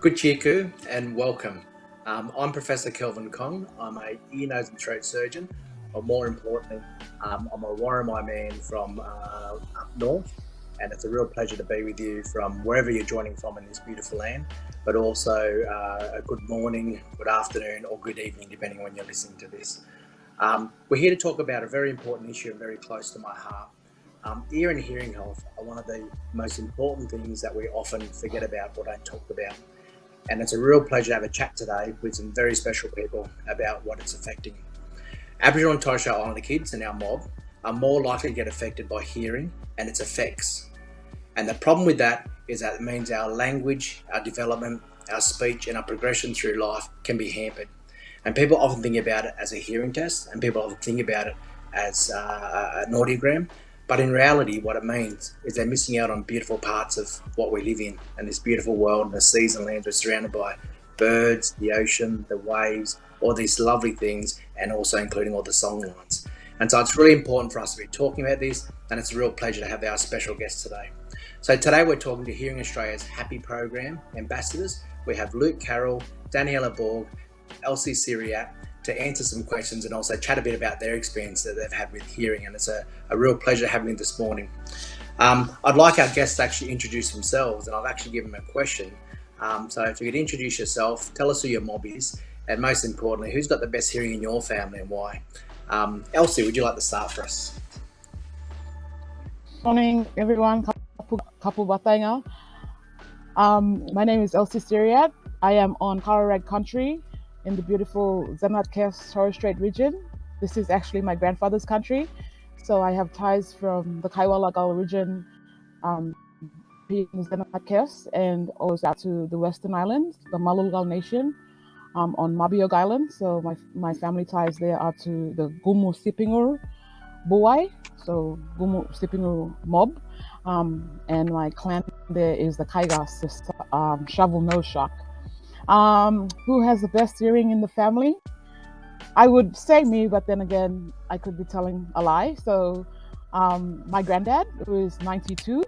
Kuchiku and welcome. I'm Professor Kelvin Kong. I'm a ear, nose and throat surgeon, or more importantly, I'm a Warramai man from up north, and it's a real pleasure to be with you from wherever you're joining from in this beautiful land, but also a good morning, good afternoon or good evening, depending on when you're listening to this. We're here to talk about a very important issue and very close to my heart. Ear and hearing health are one of the most important things that we often forget about or don't talk about. And it's a real pleasure to have a chat today with some very special people about what it's affecting. Aboriginal and Torres Strait Islander kids and our mob are more likely to get affected by hearing and its effects. And the problem with that is that it means our language, our development, our speech and our progression through life can be hampered. And people often think about it as a hearing test, and people often think about it as an audiogram. But in reality, what it means is they're missing out on beautiful parts of what we live in and this beautiful world and the seas and lands we're surrounded by. Birds, the ocean, the waves, all these lovely things, and also including all the song lines. And so it's really important for us to be talking about this, and it's a real pleasure to have our special guest today. So today we're talking to Hearing Australia's HAPEE program ambassadors. We have Luke Carroll, Daniella Borg, Elsie Seriat, to answer some questions and also chat a bit about their experience that they've had with hearing, and it's a real pleasure having them this morning. I'd like our guests to actually introduce themselves, and I've actually given them a question. So if you could introduce yourself, tell us who your mob is, and most importantly, who's got the best hearing in your family and why? Elsie, would you like to start for us? Morning, everyone. Kapu Batanga. My name is Elsie Seriat. I am on Karawag country in the beautiful Seriat Torres Strait region. This is actually my grandfather's country. So I have ties from the Kaiwalagal region, being Seriat, and also out to the Western Islands, the Malulgal Nation, on Mabiog Island. So my family ties there are to the Gumu Sipingur Buai, so Gumu Sipingur mob. And my clan there is the Kaigas, the Shovel Nose Shark. Who has the best hearing in the family? I would say me, but then again, I could be telling a lie. So my granddad, who is 92,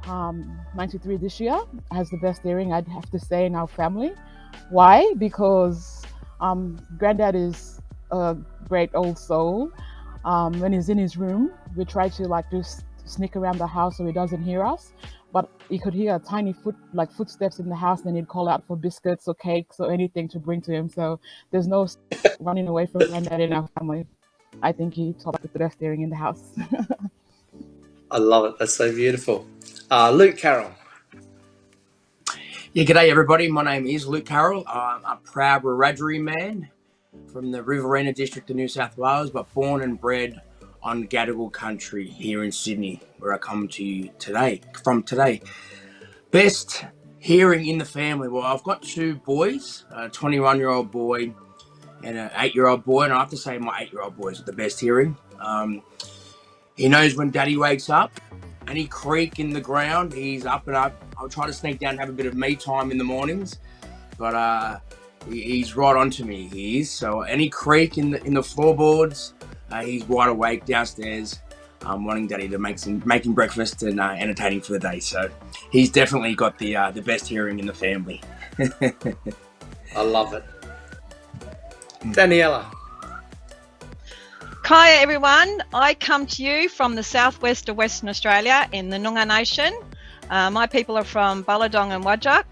93 this year, has the best hearing, I'd have to say, in our family. Why? Because granddad is a great old soul. When he's in his room, we try to just sneak around the house so he doesn't hear us. But he could hear a tiny footsteps in the house, and he'd call out for biscuits or cakes or anything to bring to him. So there's no running away from granddad in our family. I think he topped with the best hearing in the house. I love it. That's so beautiful. Luke Carroll. Yeah, g'day everybody. My name is Luke Carroll. I'm a proud Wiradjuri man from the Riverina district of New South Wales, but born and bred on Gadigal country here in Sydney, where I come to you from today. Best hearing in the family. Well, I've got two boys, a 21-year-old boy and an 8-year-old boy, and I have to say my 8-year-old boy is the best hearing. He knows when daddy wakes up, any creak in the ground, he's up and up. I'll try to sneak down and have a bit of me time in the mornings, but he's right onto me, he is. So any creak in the floorboards, he's wide awake downstairs, wanting daddy to making breakfast and entertaining for the day. So he's definitely got the best hearing in the family. I love it. Daniella. Kaya everyone, I come to you from the southwest of Western Australia in the Noongar Nation. My people are from Balladong and Wajak.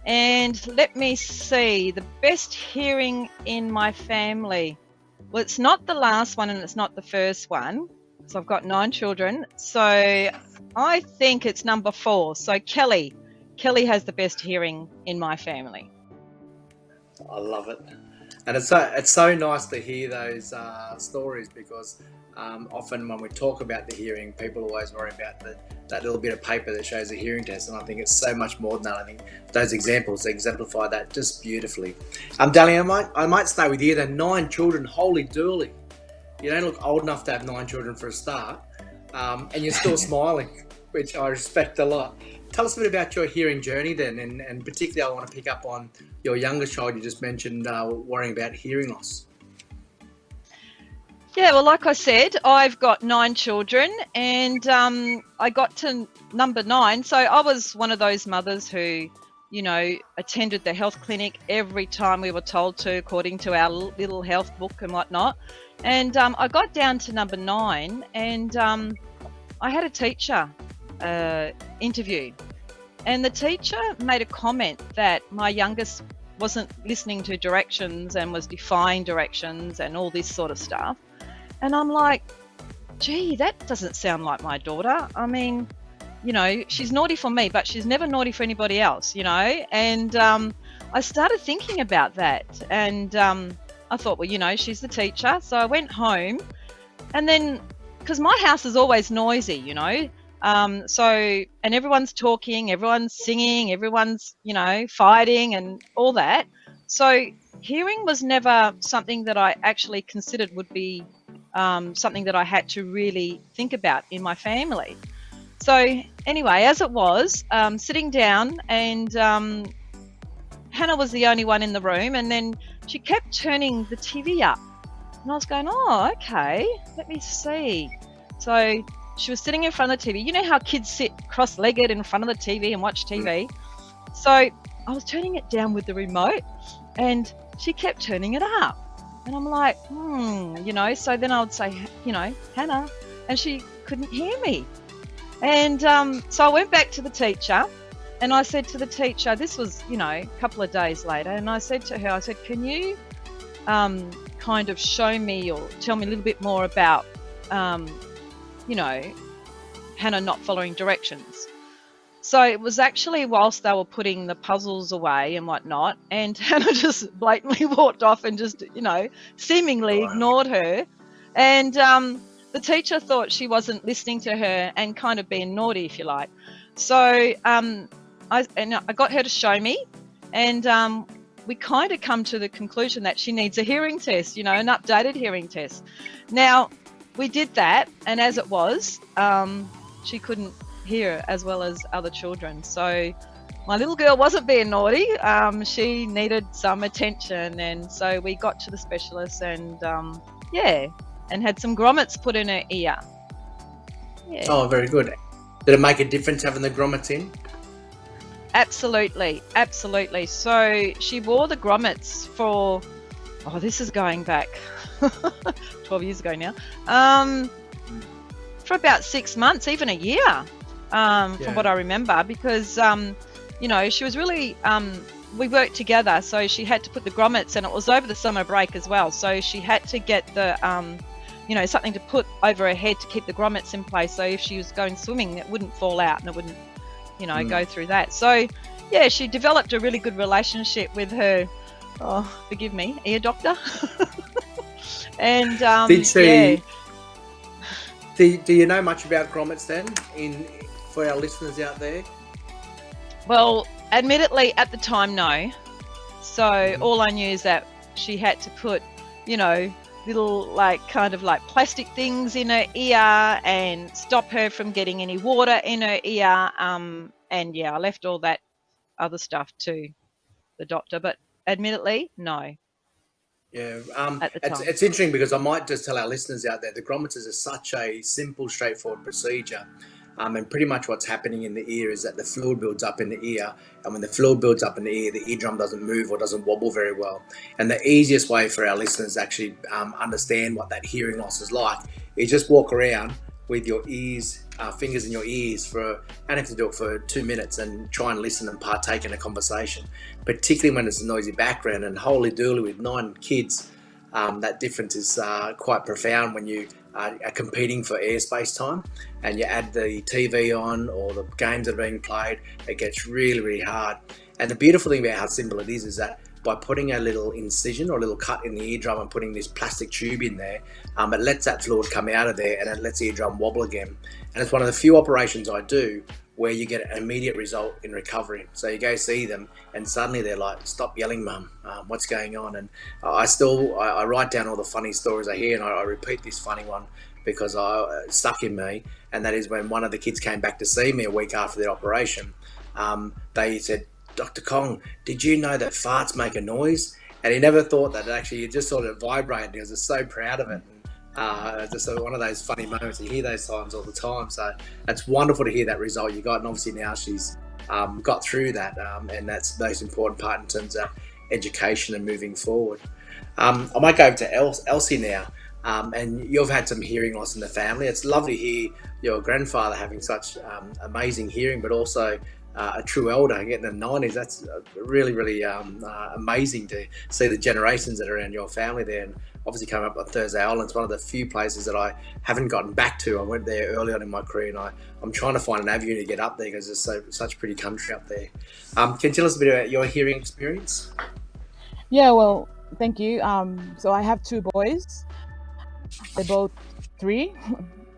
And let me see, the best hearing in my family. Well, it's not the last one and it's not the first one. So I've got 9 children. So I think it's number 4. So Kelly has the best hearing in my family. I love it. And it's so nice to hear those stories, because often when we talk about the hearing, people always worry about that little bit of paper that shows a hearing test, and I think it's so much more than that. I think those examples exemplify that just beautifully. Daniella, I might stay with you. Then 9 children, holy dooly! You don't look old enough to have 9 children for a start, and you're still smiling, which I respect a lot. Tell us a bit about your hearing journey then, and particularly I want to pick up on your youngest child you just mentioned, worrying about hearing loss. Yeah, well, like I said, I've got 9 children, and I got to number 9. So I was one of those mothers who attended the health clinic every time we were told to, according to our little health book and whatnot. And I got down to number 9, and I had a teacher interview, and the teacher made a comment that my youngest wasn't listening to directions and was defying directions and all this sort of stuff. And I'm like, gee, that doesn't sound like my daughter. I mean, she's naughty for me, but she's never naughty for anybody else, And I started thinking about that, and I thought, well, she's the teacher. So I went home, and then, because my house is always noisy, and everyone's talking, everyone's singing, everyone's, fighting and all that. So hearing was never something that I actually considered would be something that I had to really think about in my family. So anyway, as it was, sitting down, and Hannah was the only one in the room, and then she kept turning the TV up. And I was going, oh, okay, let me see. So she was sitting in front of the TV. You know how kids sit cross-legged in front of the TV and watch TV? So I was turning it down with the remote, and she kept turning it up. And I'm like, so then I would say, Hannah, and she couldn't hear me. And so I went back to the teacher, and I said to the teacher, this was, a couple of days later, and I said to her, can you kind of show me or tell me a little bit more about, Hannah not following directions? So it was actually whilst they were putting the puzzles away and whatnot, and Hannah just blatantly walked off and just, seemingly ignored her. And the teacher thought she wasn't listening to her and kind of being naughty, if you like. So I got her to show me, and we kind of come to the conclusion that she needs a hearing test, an updated hearing test. Now, we did that, and as it was, she couldn't hear as well as other children. So my little girl wasn't being naughty. She needed some attention, and so we got to the specialist, and and had some grommets put in her ear. Yeah. Oh, very good. Did it make a difference having the grommets in? Absolutely. So she wore the grommets for, this is going back 12 years ago now, for about 6 months, even a year, from what I remember, because, she was really, we worked together, so she had to put the grommets, and it was over the summer break as well, so she had to get the, something to put over her head to keep the grommets in place, so if she was going swimming, it wouldn't fall out and it wouldn't, go through that. So, she developed a really good relationship with her, forgive me, ear doctor. And, Did she, do you know much about grommets then, for our listeners out there? Well, admittedly, at the time, no. So all I knew is that she had to put, little kind of plastic things in her ear and stop her from getting any water in her ear. And I left all that other stuff to the doctor, but admittedly, no. Yeah, at the time. It's interesting because I might just tell our listeners out there, the grometers are such a simple, straightforward procedure. And pretty much what's happening in the ear is that the fluid builds up in the ear, and when the fluid builds up in the ear, the eardrum doesn't move or doesn't wobble very well. And the easiest way for our listeners to actually understand what that hearing loss is like is just walk around with your ears, fingers in your ears for, and have to do it for 2 minutes, and try and listen and partake in a conversation, particularly when it's a noisy background. And holy dooly, with 9 kids, that difference is quite profound when you are competing for airspace time and you add the TV on or the games that are being played. It gets really, really hard. And the beautiful thing about how simple it is that by putting a little incision or a little cut in the eardrum and putting this plastic tube in there, it lets that fluid come out of there and it lets the eardrum wobble again. And it's one of the few operations I do where you get an immediate result in recovery. So you go see them and suddenly they're like, stop yelling, Mum, what's going on? And I write down all the funny stories I hear, and I repeat this funny one because it stuck in me. And that is when one of the kids came back to see me a week after their operation. They said, Dr. Kong, did you know that farts make a noise? And he never thought that actually it just sort of vibrated. He was just so proud of it. And just one of those funny moments. You hear those times all the time. So it's wonderful to hear that result you got. And obviously now she's got through that, and that's the most important part in terms of education and moving forward. I might go over to Elsie now. And you've had some hearing loss in the family. It's lovely to hear your grandfather having such amazing hearing, but also a true elder getting in the 90s. That's really, really amazing to see the generations that are around your family there. And obviously coming up on Thursday Island, it's one of the few places that I haven't gotten back to. I went there early on in my career, and I'm trying to find an avenue to get up there because there's such pretty country up there. Can you tell us a bit about your hearing experience? Yeah, well, thank you. So I have two boys. They're both three,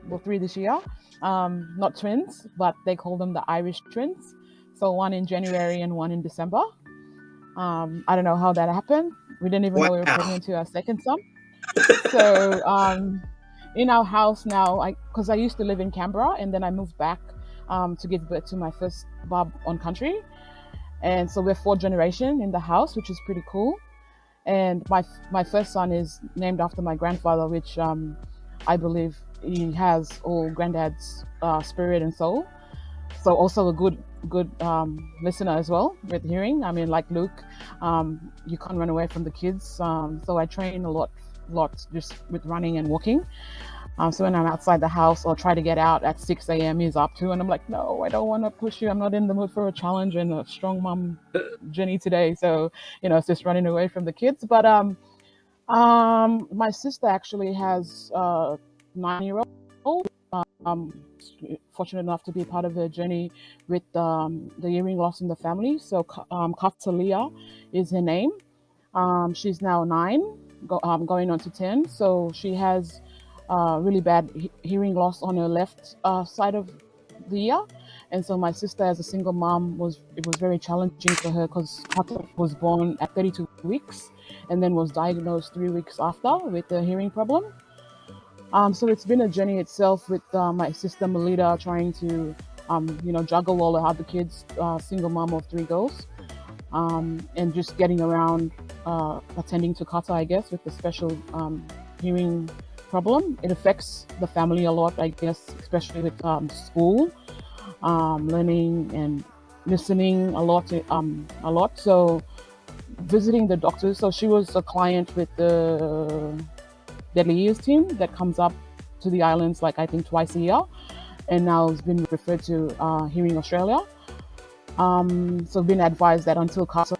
well, three this year. Not twins, but they call them the Irish twins. So one in January and one in December. I don't know how that happened. We didn't even know we were pregnant to our second son. So in our house now, because I used to live in Canberra, and then I moved back to give birth to my first bub on country. And so we're fourth generation in the house, which is pretty cool. And my first son is named after my grandfather, which I believe he has all granddad's spirit and soul. So also a good listener as well with hearing. I mean, like Luke, you can't run away from the kids. So I train a lot just with running and walking. So when I'm outside the house or try to get out at 6 a.m. he's up too, and I'm like, no, I don't want to push you. I'm not in the mood for a challenge and a strong mom journey today. So, it's just running away from the kids. But my sister actually has a 9-year-old. Fortunate enough to be part of her journey with the hearing loss in the family. So Katalia is her name. She's now 9, going on to 10. So she has really bad hearing loss on her left side of the ear, and so my sister, as a single mom, it was very challenging for her because Kata was born at 32 weeks and then was diagnosed 3 weeks after with a hearing problem. So it's been a journey itself with my sister Melita trying to juggle all the other kids, single mom of 3 girls, and just getting around attending to Kata, I guess, with the special hearing problem. It affects the family a lot, I guess, especially with school, learning and listening a lot. So visiting the doctors. So she was a client with the Deadly Ears team that comes up to the islands, like I think twice a year, and now has been referred to Hearing Australia. So been advised that until Kata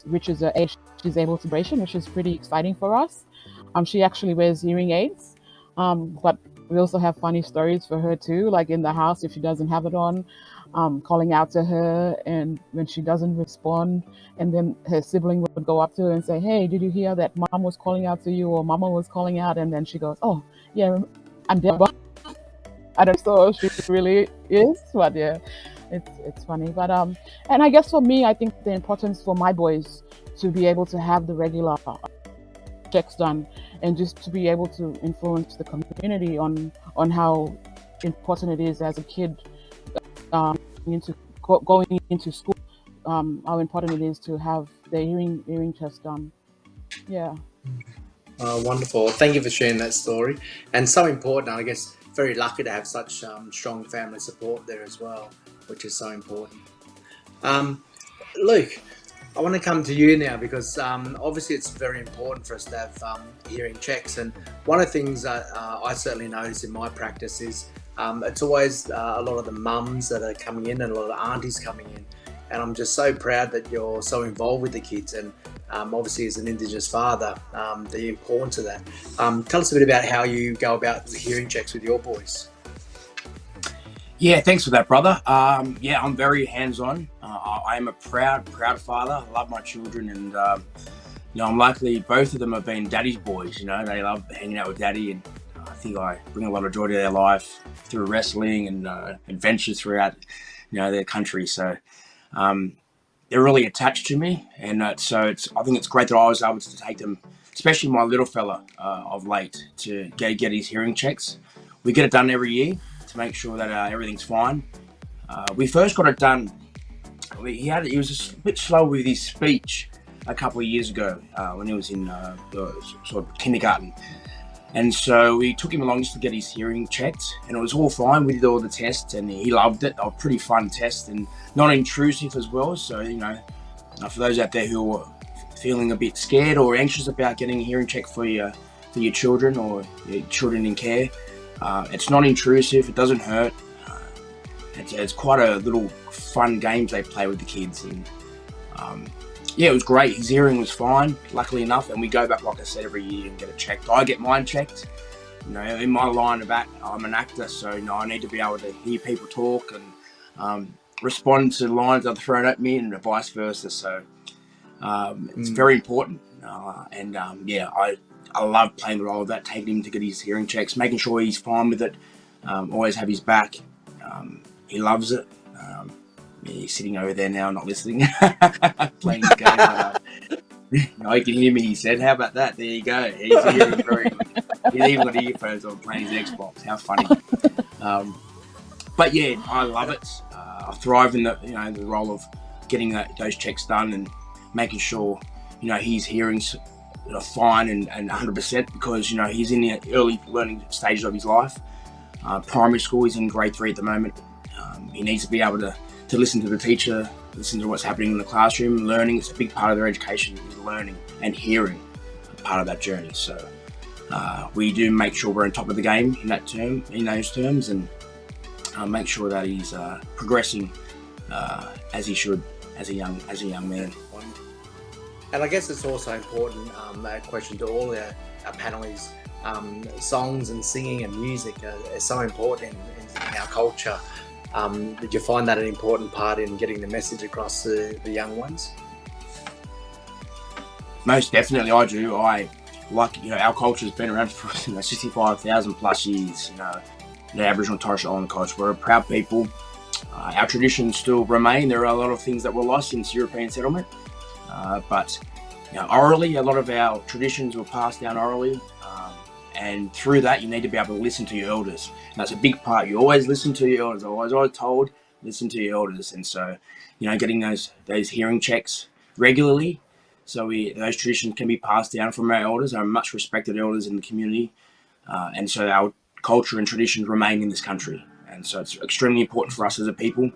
reaches the age she's able to bration, which is pretty exciting for us. She actually wears hearing aids, but we also have funny stories for her too, like in the house if she doesn't have it on, calling out to her, and when she doesn't respond, and then her sibling would go up to her and say, hey, did you hear that mom was calling out to you, or mama was calling out? And then she goes, oh yeah, I'm dead. I don't know if she really is, but yeah, it's funny. But and I guess for me, I think the importance for my boys to be able to have the regular checks done, and just to be able to influence the community on how important it is as a kid going into school, how important it is to have the hearing test done. Yeah. Wonderful. Thank you for sharing that story, and so important. I guess very lucky to have such strong family support there as well, which is so important. Luke, I want to come to you now because obviously it's very important for us to have hearing checks, and one of the things that I certainly notice in my practice is it's always a lot of the mums that are coming in and a lot of the aunties coming in, and I'm just so proud that you're so involved with the kids, and obviously as an Indigenous father, the importance of that. Tell us a bit about how you go about the hearing checks with your boys. Yeah, thanks for that, brother. Yeah, I'm very hands-on. I am a proud father. I love my children, and I'm lucky both of them have been daddy's boys. They love hanging out with daddy, and I think I bring a lot of joy to their life through wrestling and adventures throughout, their country. So they're really attached to me, and I think it's great that I was able to take them, especially my little fella of late, to get his hearing checks. We get it done every year to make sure that everything's fine. We first got it done. He was a bit slow with his speech a couple of years ago when he was in sort of kindergarten, And so we took him along just to get his hearing checked, and it was all fine. We did all the tests, and he loved it. They were pretty fun tests and not intrusive as well. So, for those out there who are feeling a bit scared or anxious about getting a hearing check for your children or your children in care, it's not intrusive. It doesn't hurt. It's quite a little fun games they play with the kids, and it was great. His hearing was fine, luckily enough, and we go back, like I said, every year and get it checked. I get mine checked. In my line of act, I'm an actor, so I need to be able to hear people talk and respond to the lines that are thrown at me, and vice versa. So it's very important, I love playing the role of that, taking him to get his hearing checks, making sure he's fine with it, always have his back. He loves it. He's sitting over there now, not listening, playing his game. He can hear me, he said. How about that? There you go. He's hearing very good. He's even got earphones on playing his Xbox. How funny. But yeah, I love it. I thrive in the role of getting those checks done and making sure, his hearing's fine and 100%, because, he's in the early learning stages of his life. Primary school, he's in grade 3 at the moment. He needs to be able to listen to the teacher, listen to what's happening in the classroom. Learning, it's a big part of their education, is learning and hearing, part of that journey. So we do make sure we're on top of the game in those terms, and make sure that he's progressing as he should as a young man. And I guess it's also important, a question to all our panelists, songs and singing and music are so important in our culture. Did you find that an important part in getting the message across to the young ones? Most definitely, I do. I like, our culture's been around for 65,000 plus years. The Aboriginal and Torres Strait Islander culture, we're a proud people. Our traditions still remain. There are a lot of things that were lost since European settlement, but orally, a lot of our traditions were passed down orally. And through that, you need to be able to listen to your elders. And that's a big part. You always listen to your elders. I was always told, listen to your elders. And so, getting those hearing checks regularly, so those traditions can be passed down from our elders, our much respected elders in the community. And so our culture and traditions remain in this country. And so it's extremely important for us as a people,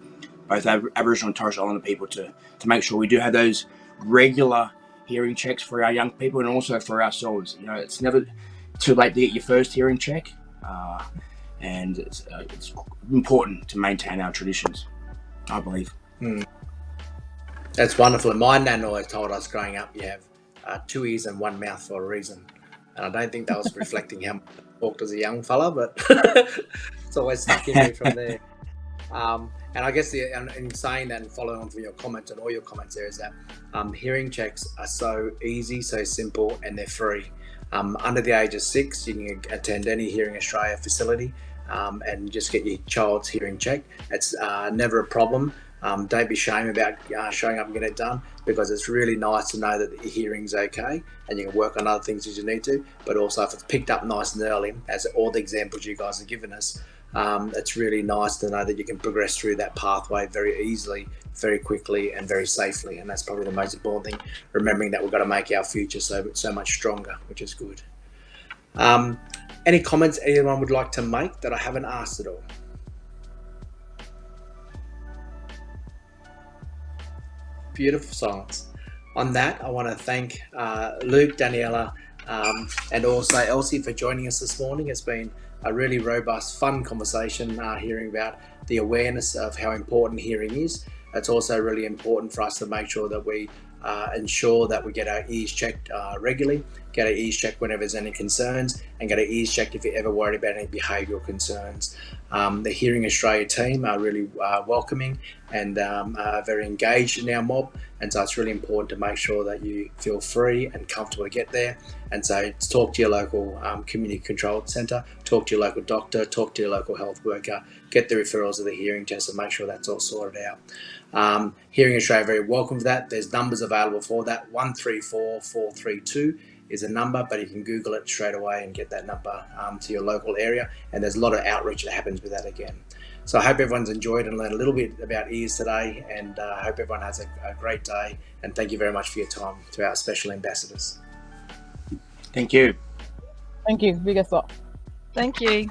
both Aboriginal and Torres Strait Islander people, to make sure we do have those regular hearing checks for our young people and also for ourselves. It's never too late to get your first hearing check, and it's important to maintain our traditions, I believe. That's wonderful. And my nan always told us growing up, you have 2 ears and 1 mouth for a reason. And I don't think that was reflecting how much I talked as a young fella, but it's always stuck in me from there. And I guess in saying that and following on from your comments and all your comments there is that hearing checks are so easy, so simple, and they're free. Under the age of 6, you can attend any Hearing Australia facility and just get your child's hearing checked. It's never a problem. Don't be ashamed about showing up and getting it done, because it's really nice to know that your hearing's okay and you can work on other things as you need to. But also, if it's picked up nice and early, as all the examples you guys have given us, it's really nice to know that you can progress through that pathway very easily, very quickly, and very safely. And that's probably the most important thing, remembering that we've got to make our future so much stronger, which is good. Any comments anyone would like to make that I haven't asked at all? Beautiful silence. On that, I want to thank Luke, Daniella, and also Elsie for joining us this morning. It's been a really robust, fun conversation, hearing about the awareness of how important hearing is. It's also really important for us to make sure that we ensure that we get our ears checked regularly, get our ears checked whenever there's any concerns, and get our ears checked if you're ever worried about any behavioural concerns. The Hearing Australia team are really welcoming and very engaged in our mob, and so it's really important to make sure that you feel free and comfortable to get there. And so talk to your local community control centre, talk to your local doctor, talk to your local health worker, get the referrals of the hearing test and make sure that's all sorted out. Hearing Australia are very welcome for that. There's numbers available for that. 134 432 is a number, but you can Google it straight away and get that number to your local area. And there's a lot of outreach that happens with that again. So I hope everyone's enjoyed and learned a little bit about ears today, and I hope everyone has a great day. And thank you very much for your time to our special ambassadors. Thank you. Thank you. Big as well. Thank you.